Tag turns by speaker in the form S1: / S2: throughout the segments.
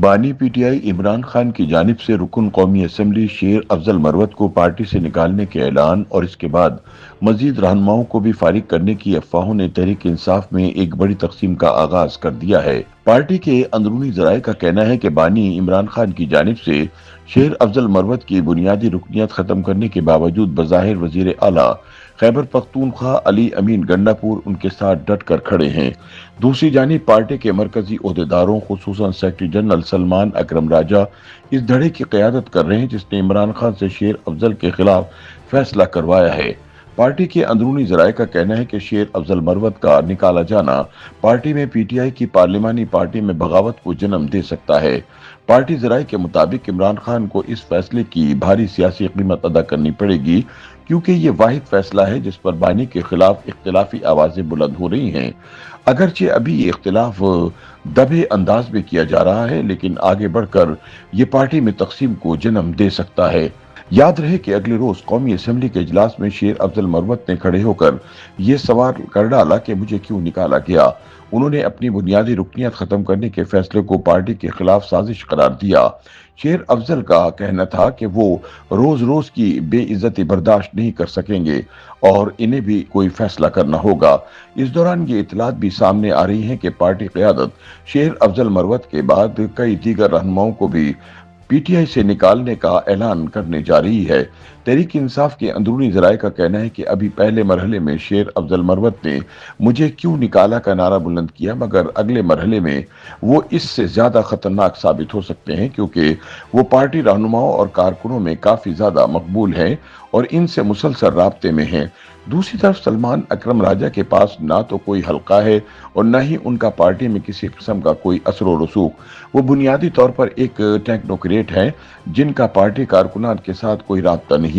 S1: بانی P T I Imran Khan کی جانب سے رکن قومی اسمبلی شیر افضل مروت کو پارٹی سے نکالنے کے اعلان اور اس کے بعد مزید رہنماؤں کو بھی فارغ کرنے کی افواہوں نے تحریک انصاف میں ایک بڑی تقسیم کا آغاز کر دیا ہے۔ پارٹی کے اندرونی ذرائع کا کہنا ہے کہ بانی عمران خان کی جانب سے شیر افضل مروت کی بنیادی رکنیت ختم کرنے کے باوجود بظاہر وزیر اعلیٰ خیبر پختونخوا علی امین گنڈاپور ان کے ساتھ ڈٹ کر کھڑے ہیں۔ دوسری جانب پارٹی کے مرکزی عہدیداروں خصوصاً سیکرٹری جنرل سلمان اکرم راجہ اس دھڑے کی قیادت کر رہے ہیں جس نے عمران خان سے شیر افضل کے خلاف فیصلہ کروایا ہے۔ پارٹی کے اندرونی ذرائع کا کہنا ہے کہ شیر افضل مروت کا نکالا جانا پارٹی میں پی ٹی آئی کی پارلیمانی پارٹی میں بغاوت کو جنم دے سکتا ہے۔ پارٹی ذرائع کے مطابق عمران خان کو اس فیصلے کی بھاری سیاسی قیمت ادا کرنی پڑے گی کیونکہ یہ واحد فیصلہ ہے جس پر بانی کے خلاف اختلافی آوازیں بلند ہو رہی ہیں۔ اگرچہ ابھی یہ اختلاف دبے انداز میں کیا جا رہا ہے لیکن آگے بڑھ کر یہ پارٹی میں تقسیم کو جنم دے سکتا ہے۔ یاد رہے کہ اگلے روز قومی اسمبلی کے اجلاس میں شیر افضل مروت نے کھڑے ہو کر یہ سوال کر ڈالا کہ مجھے کیوں نکالا گیا۔ انہوں نے اپنی بنیادی رکنیت ختم کرنے کے فیصلے کو پارٹی کے خلاف سازش قرار دیا۔ شیر افضل کا کہنا تھا کہ وہ روز روز کی بے عزتی برداشت نہیں کر سکیں گے اور انہیں بھی کوئی فیصلہ کرنا ہوگا۔ اس دوران یہ اطلاعات بھی سامنے آ رہی ہیں کہ پارٹی قیادت شیر افضل مروت کے بعد کئی دیگر رہنماؤں کو بھی پی ٹی آئی سے نکالنے کا اعلان کرنے جا رہی ہے۔ تحریک انصاف کے اندرونی ذرائع کا کہنا ہے کہ ابھی پہلے مرحلے میں شیر افضل مروت نے مجھے کیوں نکالا کا نعرہ بلند کیا مگر اگلے مرحلے میں وہ اس سے زیادہ خطرناک ثابت ہو سکتے ہیں کیونکہ وہ پارٹی رہنماؤں اور کارکنوں میں کافی زیادہ مقبول ہیں اور ان سے مسلسل رابطے میں ہیں۔ دوسری طرف سلمان اکرم راجہ کے پاس نہ تو کوئی حلقہ ہے اور نہ ہی ان کا پارٹی میں کسی قسم کا کوئی اثر و رسوخ۔ وہ بنیادی طور پر ایک ٹیکنوکریٹ ہیں جن کا پارٹی کارکنان کے ساتھ کوئی رابطہ نہیں۔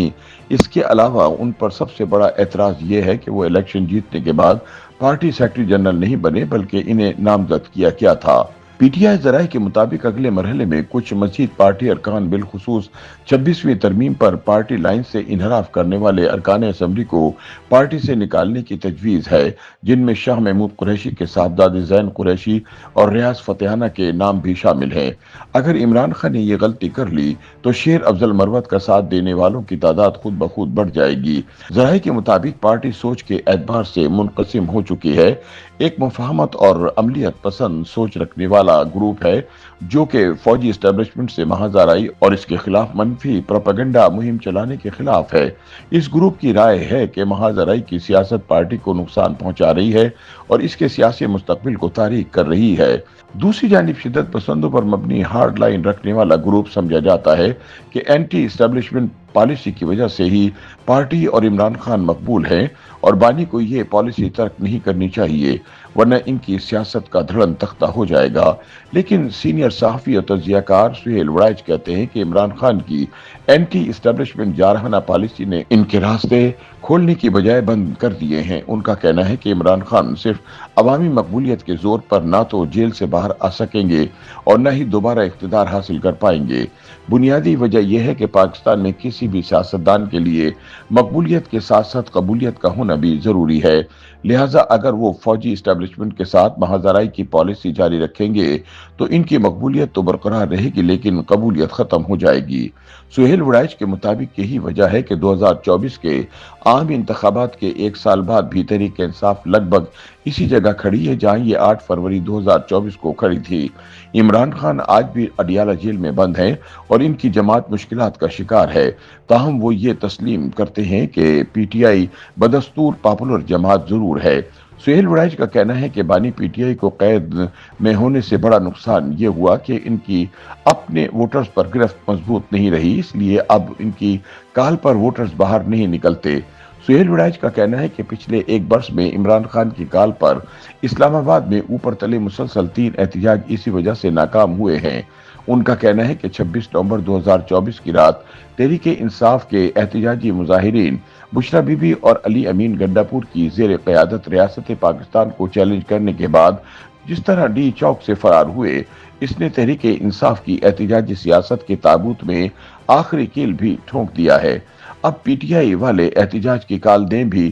S1: اس کے علاوہ ان پر سب سے بڑا اعتراض یہ ہے کہ وہ الیکشن جیتنے کے بعد پارٹی سیکرٹری جنرل نہیں بنے بلکہ انہیں نامزد کیا گیا تھا۔ پی ٹی آئی ذرائع کے مطابق اگلے مرحلے میں کچھ مزید پارٹی ارکان بالخصوص 26ویں ترمیم پر پارٹی لائن سے انحراف کرنے والے ارکان اسمبلی کو پارٹی سے نکالنے کی تجویز ہے جن میں شاہ محمود قریشی کے صاحبزادے زین قریشی اور ریاض فتحانہ کے نام بھی شامل ہیں۔ اگر عمران خان نے یہ غلطی کر لی تو شیر افضل مروت کا ساتھ دینے والوں کی تعداد خود بخود بڑھ جائے گی۔ ذرائع کے مطابق پارٹی سوچ کے اعتبار سے منقسم ہو چکی ہے۔ ایک مفاہمت اور عملیت پسند سوچ رکھنے والا گروپ ہے جو کہ فوجی اسٹیبلشمنٹ سے محاذ آرائی اور اس کے خلاف منفی پروپیگنڈا مہم چلانے کے خلاف ہے۔ اس گروپ کی رائے ہے کہ محاذ آرائی کی سیاست پارٹی کو نقصان پہنچا رہی ہے اور اس کے سیاسی مستقبل کو تاریک کر رہی ہے۔ دوسری جانب شدت پسندوں پر مبنی ہارڈ لائن رکھنے والا گروپ سمجھا جاتا ہے کہ اینٹی اسٹیبلشمنٹ پالیسی کی وجہ سے ہی پارٹی اور عمران خان مقبول ہیں اور بانی کو یہ پالیسی ترک نہیں کرنی چاہیے ورنہ ان کی سیاست کا دھڑن تختہ ہو جائے گا۔ لیکن سینئر صحافی اور تجزیہ کار سہیل وڑائچ کہتے ہیں کہ عمران خان کی اینٹی اسٹیبلشمنٹ جارحانہ پالیسی نے ان کے راستے کھولنے کی بجائے بند کر دیے ہیں۔ ان کا کہنا ہے کہ عمران خان صرف عوامی مقبولیت کے زور پر نہ تو جیل سے باہر آ سکیں گے اور نہ ہی دوبارہ اقتدار حاصل کر پائیں گے۔ بنیادی وجہ یہ ہے کہ پاکستان میں کسی بھی سیاستدان کے لیے مقبولیت کے ساتھ ساتھ قبولیت کا ہونا بھی ضروری ہے، لہٰذا اگر وہ فوجی اسٹیبلشمنٹ کے ساتھ محاذ آرائی کی پالیسی جاری رکھیں گے تو ان کی مقبولیت تو برقرار رہے گی لیکن قبولیت ختم ہو جائے گی۔ سہیل وڑائچ کے مطابق یہی وجہ ہے کہ 2024 کے عام انتخابات کے ایک سال بعد بھی تحریک انصاف لگ بھگ اسی جگہ کھڑی ہے جہاں یہ 8 فروری 2024 کو کھڑی تھی۔ عمران خان آج بھی اڈیالہ جیل میں بند ہیں اور ان کی جماعت مشکلات کا شکار ہے، تاہم وہ یہ تسلیم کرتے ہیں کہ پی ٹی آئی بدستور پاپولر جماعت ضرور ہے۔ سہیل وڑائچ کا کہنا ہے کہ بانی پی ٹی آئی کو قید میں ہونے سے بڑا نقصان یہ ہوا کہ ان کی اپنے ووٹرز پر گرفت مضبوط نہیں رہی، اس لیے اب ان کی کال پر ووٹرز باہر نہیں نکلتے۔ سہیل وڑائچ کا کہنا ہے کہ پچھلے ایک برس میں عمران خان کی کال پر اسلام آباد میں اوپر تلے مسلسل 3 احتجاج اسی وجہ سے ناکام ہوئے ہیں۔ ان کا کہنا ہے کہ 26 نومبر 2024 کی رات تحریک انصاف کے احتجاجی مظاہرین بشرا بی بی اور علی امین گنڈاپور کی زیر قیادت ریاست پاکستان کو چیلنج کرنے کے بعد جس طرح ڈی چوک سے فرار ہوئے، اس نے تحریک انصاف کی احتجاجی سیاست کے تابوت میں آخری کیل بھی ٹھونک دیا ہے۔ اب پی ٹی آئی والے احتجاج کی کال دیں بھی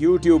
S2: YouTube